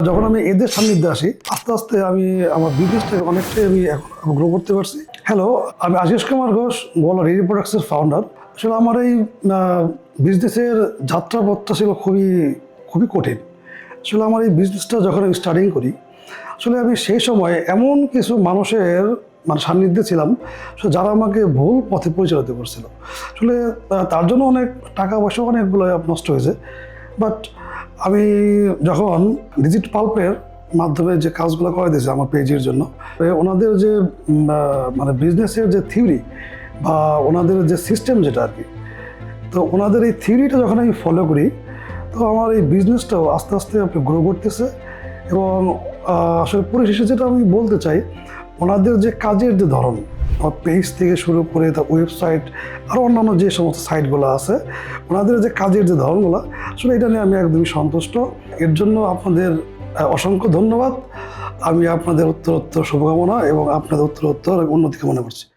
যখন আমি এদের সান্নিধ্যে আসি আস্তে আস্তে আমি আমার বিজনেসটাকে অনেকটাই আমি এখন গ্রো করতে পারছি। হ্যালো, আমি আশিস কুমার ঘোষ, গোয়ালা ডেইরি প্রোডাক্টসের ফাউন্ডার। আসলে আমার এই বিজনেসের যাত্রাপথটা ছিল খুবই খুবই কঠিন। আসলে আমার এই বিজনেসটা যখন আমি স্টার্টিং করি, আসলে আমি সেই সময় এমন কিছু মানুষের সান্নিধ্যে ছিলাম যারা আমাকে ভুল পথে পরিচালিত করছিল। আসলে তার জন্য অনেক টাকা পয়সা অনেকগুলো নষ্ট হয়েছে। বাট আমি যখন ডিজিট পাল্পের মাধ্যমে যে কাজগুলো করে দিয়েছে আমার পেজের জন্য, ওনাদের যে বিজনেসের যে থিওরি বা ওনাদের যে সিস্টেম যেটা আর কি, তো ওনাদের এই থিওরিটা যখন আমি ফলো করি, তো আমার এই বিজনেসটাও আস্তে আস্তে গ্রো করতেছে। এবং আসলে পরিশেষে যেটা আমি বলতে চাই, ওনাদের যে কাজের যে ধরন, পেজ থেকে শুরু করে তার ওয়েবসাইট আরও অন্যান্য যে সমস্ত সাইটগুলো আছে, ওনাদের যে কাজের যে ধরনগুলো, আসলে এটা নিয়ে আমি একদমই সন্তুষ্ট। এর জন্য আপনাদের অসংখ্য ধন্যবাদ। আমি আপনাদের উত্তরোত্তর শুভকামনা এবং আপনাদের উত্তরোত্তর উন্নতি কামনা করছি।